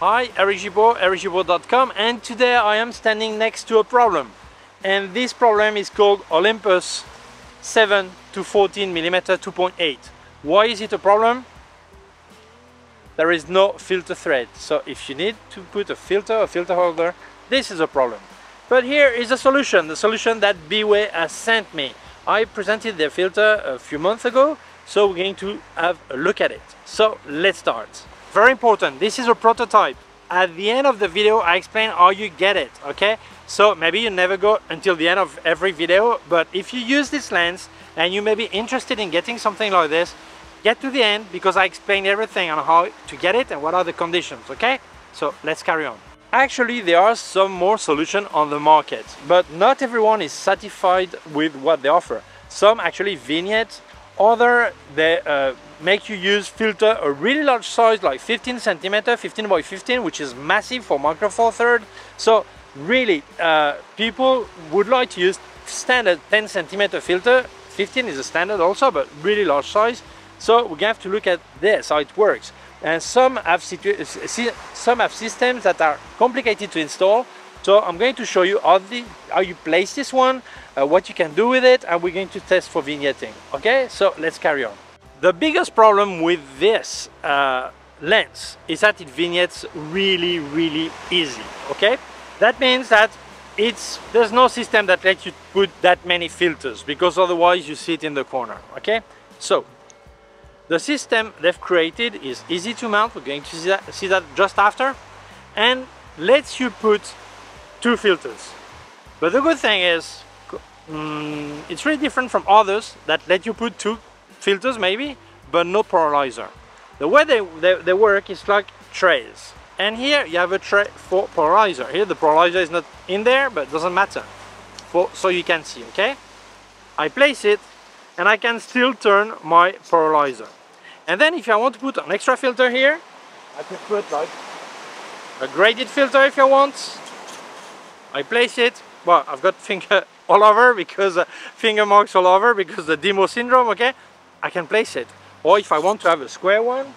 Hi, Eric Gibaud, ericgibaud.com, and today I am standing next to a problem. And this problem is called Olympus 7-14mm 2.8. Why is it a problem? There is no filter thread. So if you need to put a filter holder, this is a problem. But here is a solution, the solution that B.Way has sent me. I presented their filter a few months ago, so we're going to have a look at it. So let's start. Very important, this is a prototype. At the end of the video I explain how you get it, okay? So maybe you never go until the end of every video, but if you use this lens and you may be interested in getting something like this, get to the end because I explain everything on how to get it and what are the conditions, okay? So let's carry on. Actually, there are some more solutions on the market, but not everyone is satisfied with what they offer. Some actually vignette, other they make you use filter a really large size like 15 centimeter, 15 by 15, which is massive for Micro Four Third. So really, people would like to use standard 10 centimeter filter. 15 is a standard also, but really large size. So we have to look at this, how it works. And some have systems that are complicated to install. So I'm going to show you how you place this one, what you can do with it, and we're going to test for vignetting. Okay, so let's carry on. The biggest problem with this lens is that it vignettes really easy. Okay, that means that there's no system that lets you put that many filters, because otherwise you sit in the corner. Okay, so the system they've created is easy to mount. We're going to see that just after, and lets you put 2 filters. But the good thing is it's really different from others that let you put 2 filters maybe, but no polarizer. The way they work is like trays, and here you have a tray for polarizer. Here the polarizer is not in there, but it doesn't matter, so you can see. Okay, I place it and I can still turn my polarizer. And then if I want to put an extra filter here, I can put like a graded filter if I want. I place it. Well, I've got finger all over because finger marks all over because the demo syndrome. Okay, I can place it. Or if I want to have a square one,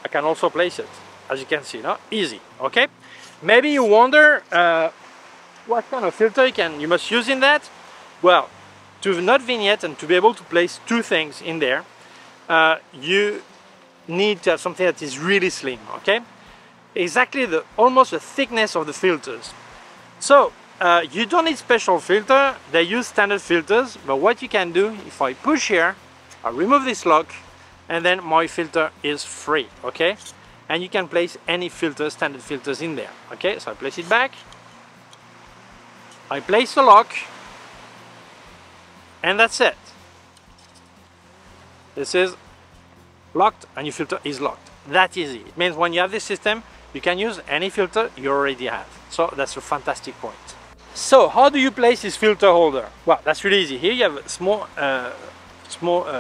I can also place it. As you can see, no? Easy. Okay. Maybe you wonder what kind of filter you must use in that. Well, to not vignette and to be able to place 2 things in there, you need to have something that is really slim. Okay, exactly almost the thickness of the filters. So you don't need special filter. They use standard filters, but what you can do, if I push here, I remove this lock, and then my filter is free. Okay, and you can place any filter, standard filters in there. Okay, so I place it back, I place the lock, and that's it. This is locked and your filter is locked. That easy. It means when you have this system, you can use any filter you already have. So that's a fantastic point. So how do you place this filter holder? Well, that's really easy. Here you have small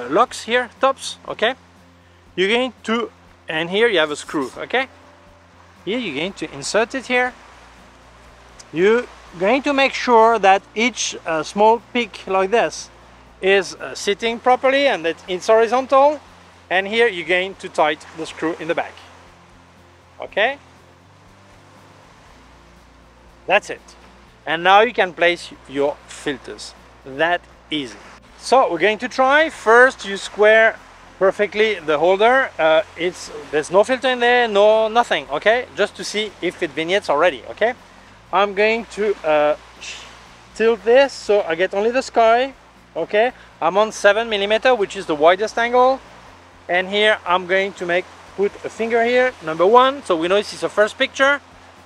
locks here, tops. Okay, you're going to, and here you have a screw. Okay, here you're going to insert it here. You're going to make sure that each small peak like this is sitting properly and that it's horizontal. And here you're going to tighten the screw in the back. Okay, that's it. And now you can place your filters. That easy. So we're going to try. First, you square perfectly the holder. There's no filter in there, nothing. Okay, just to see if it vignettes already. Okay, I'm going to tilt this so I get only the sky. Okay, I'm on 7mm, which is the widest angle. And here I'm going to put a finger here, number 1, so we know this is the first picture,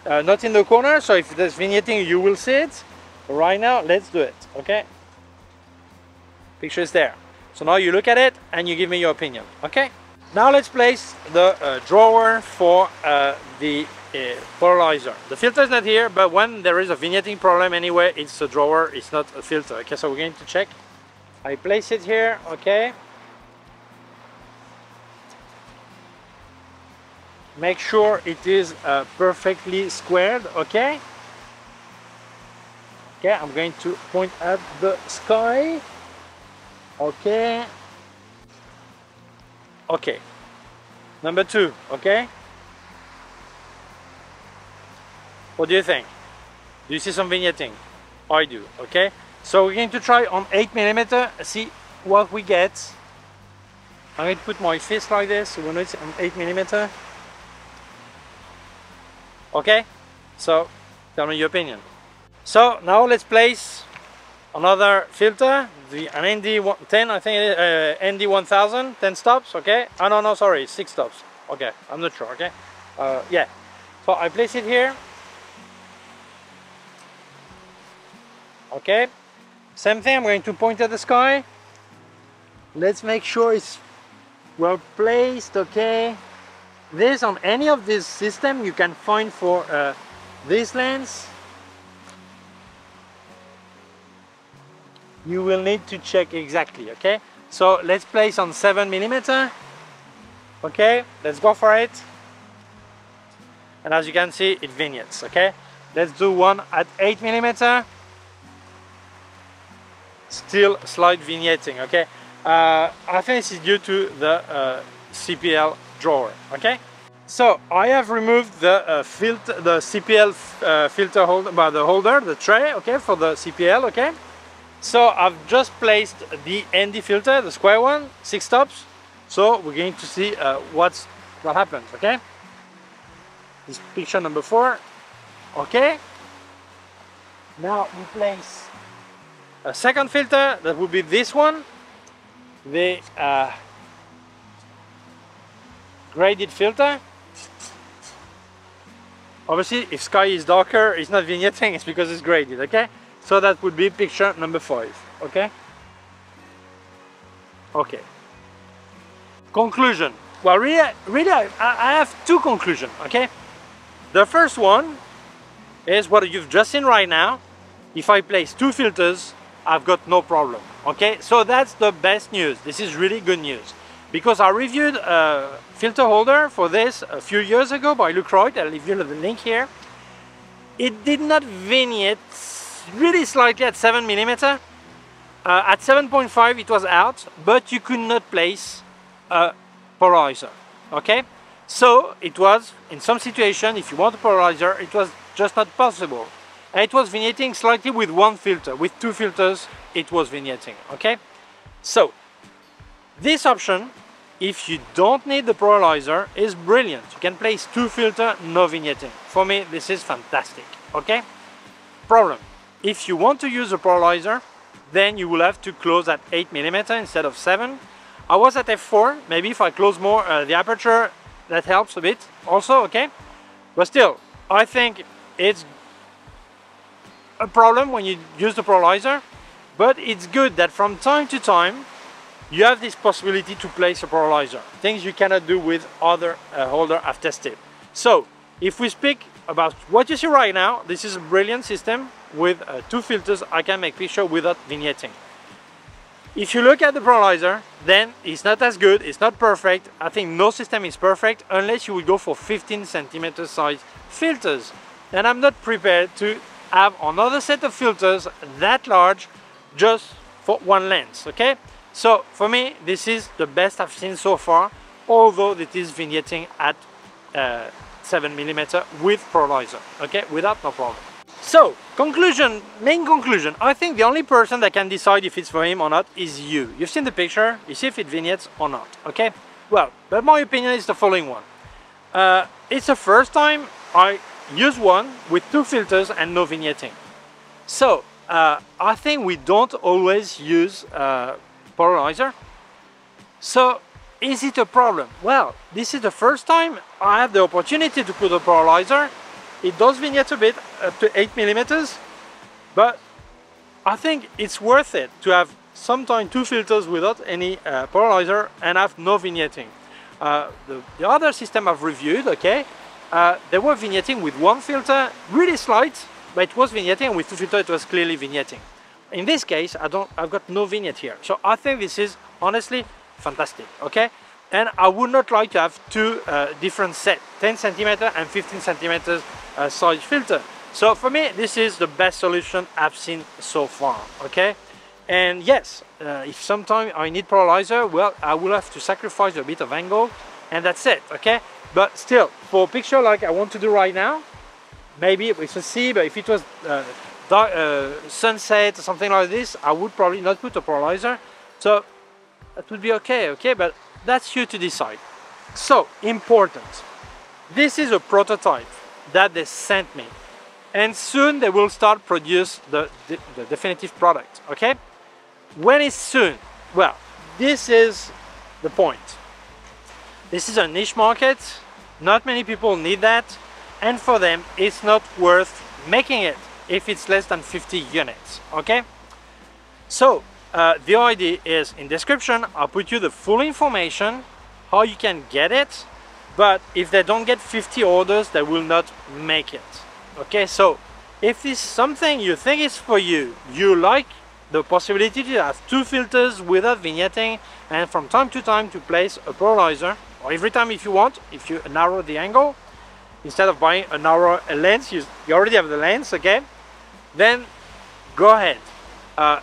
not in the corner, so if there's vignetting you will see it. Right now, let's do it. Okay, picture is there. So now you look at it and you give me your opinion. Okay, now let's place the drawer for the polarizer. The filter is not here, but when there is a vignetting problem anyway, it's a drawer, it's not a filter. Okay, so we're going to check. I place it here. Okay, make sure it is perfectly squared. Okay, I'm going to point at the sky. Okay, Okay. Number 2, okay? What do you think? Do you see some vignetting? I do, okay? So we're going to try on 8mm, see what we get. I'm going to put my fist like this, so we know it's on 8mm. Okay? So, tell me your opinion. So, now let's place another filter, an ND10, I think ND1000, 10 stops, okay? Oh no, sorry, 6 stops. Okay, I'm not sure, okay? Yeah. So I place it here. Okay. Same thing, I'm going to point at the sky. Let's make sure it's well placed, okay? This, on any of this system, you can find for this lens. You will need to check exactly, okay? So let's place on 7mm. Okay, let's go for it. And as you can see, it vignettes, okay? Let's do one at 8mm. Still slight vignetting, okay? I think this is due to the CPL drawer, okay? So I have removed the CPL filter holder, the holder, the tray, okay, for the CPL, okay? So I've just placed the ND filter, the square one, 6 stops. So we're going to see what happens, okay? This picture number 4, okay? Now we place a second filter, that would be this one, the graded filter. Obviously, if sky is darker, it's not vignetting, it's because it's graded, okay? So that would be picture number 5, okay? Okay. Conclusion. Well, really, I have 2 conclusions, okay? The first one is what you've just seen right now. If I place 2 filters, I've got no problem, okay? So that's the best news. This is really good news. Because I reviewed a filter holder for this a few years ago by Lucroyd. I'll leave you the link here. It did not vignette really slightly at 7mm. At 7.5 it was out, but you could not place a polarizer, okay? So it was, in some situation, if you want a polarizer, it was just not possible. And it was vignetting slightly with 1 filter. With 2 filters, it was vignetting, okay? So, this option, if you don't need the polarizer, is brilliant. You can place 2 filters, no vignetting. For me, this is fantastic, okay? Problem. If you want to use a polarizer, then you will have to close at 8mm instead of 7. I was at f4, maybe if I close more the aperture, that helps a bit also, okay? But still, I think it's a problem when you use the polarizer, but it's good that from time to time you have this possibility to place a polarizer, things you cannot do with other holder I've tested. So, if we speak about what you see right now, this is a brilliant system with 2 filters. I can make picture without vignetting. If you look at the polarizer, then it's not as good, it's not perfect. I think no system is perfect unless you would go for 15cm size filters. And I'm not prepared to have another set of filters that large just for one lens, okay? So for me, this is the best I've seen so far, although it is vignetting at 7mm with polarizer, okay? Without, no problem. So, conclusion, main conclusion, I think the only person that can decide if it's for him or not is you. You've seen the picture, you see if it vignettes or not, okay? Well, but my opinion is the following one. It's the first time I use one with 2 filters and no vignetting. So, I think we don't always use polarizer. So, is it a problem? Well, this is the first time I have the opportunity to put a polarizer. It does vignette a bit, up to 8mm, but I think it's worth it to have sometimes 2 filters without any polarizer and have no vignetting. The other system I've reviewed, okay, they were vignetting with 1 filter, really slight, but it was vignetting, and with 2 filters it was clearly vignetting. In this case, I've got no vignette here, so I think this is honestly fantastic, okay? And I would not like to have 2 different sets, 10cm and 15cm size filter. So for me, this is the best solution I've seen so far, okay? And yes, if sometime I need polarizer, well, I will have to sacrifice a bit of angle, and that's it, okay? But still, for a picture like I want to do right now, maybe it's a sea, but if it was sunset or something like this, I would probably not put a polarizer. So that would be okay, but that's you to decide. So, important. This is a prototype that they sent me. And soon they will start produce the definitive product, okay? When is soon? Well, this is the point. This is a niche market. Not many people need that. And for them, it's not worth making it if it's less than 50 units, okay? So, the idea is in description, I'll put you the full information, how you can get it, but if they don't get 50 orders, they will not make it, okay? So, if this is something you think is for you, you like the possibility to have 2 filters without vignetting, and from time to time to place a polarizer, or every time if you want, if you narrow the angle, instead of buying a narrow lens, you already have the lens, okay? Then go ahead.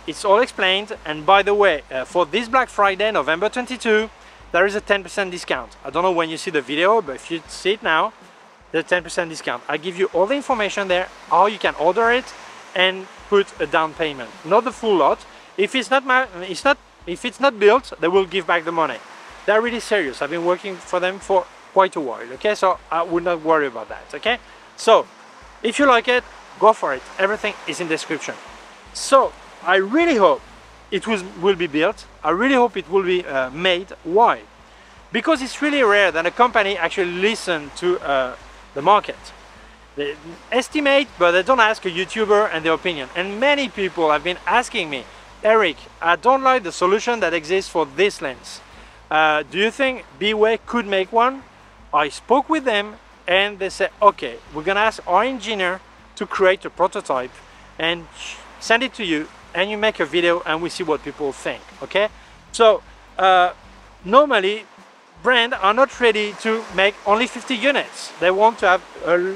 It's all explained, and by the way, for this Black Friday, November 22, there is a 10% discount. I don't know when you see the video, but if you see it now, there's a 10% discount. I give you all the information there, how you can order it, and put a down payment, not the full lot. If it's not built, they will give back the money. They're really serious. I've been working for them for quite a while, okay? So I would not worry about that, okay? So if you like it, go for it. Everything is in description. So I really hope it will be built. I really hope it will be made. Why? Because it's really rare that a company actually listens to the market. They estimate, but they don't ask a YouTuber and their opinion. And many people have been asking me, Eric, I don't like the solution that exists for this lens. Do you think B.Way could make one? I spoke with them and they said, okay, we're gonna ask our engineer to create a prototype and send it to you, and you make a video and we see what people think, okay? So normally brands are not ready to make only 50 units. They want to have a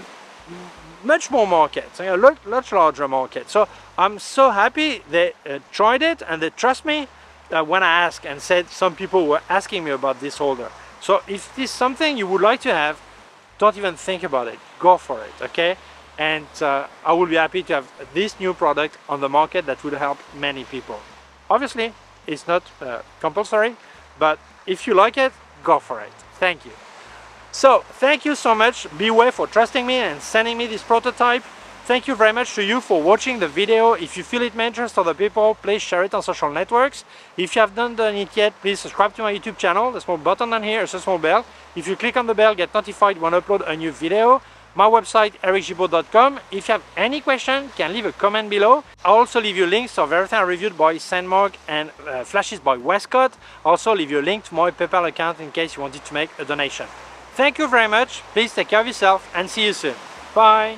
much more market, a much larger market. So I'm so happy they tried it and they trust me when I asked and said some people were asking me about this holder. So if this is something you would like to have, don't even think about it, go for it, okay? And I will be happy to have this new product on the market that will help many people. Obviously, it's not compulsory, but if you like it, go for it. Thank you. So, thank you so much, B.Way, for trusting me and sending me this prototype. Thank you very much to you for watching the video. If you feel it may interest other people, please share it on social networks. If you have not done it yet, please subscribe to my YouTube channel. There's a small button down here, it's a small bell. If you click on the bell, get notified when I upload a new video. My website, ericgibaud.com. If you have any question, you can leave a comment below. I'll also leave you links of everything I reviewed by Sandmark and Flashes by Westcott. I'll also leave you a link to my PayPal account in case you wanted to make a donation. Thank you very much. Please take care of yourself and see you soon. Bye.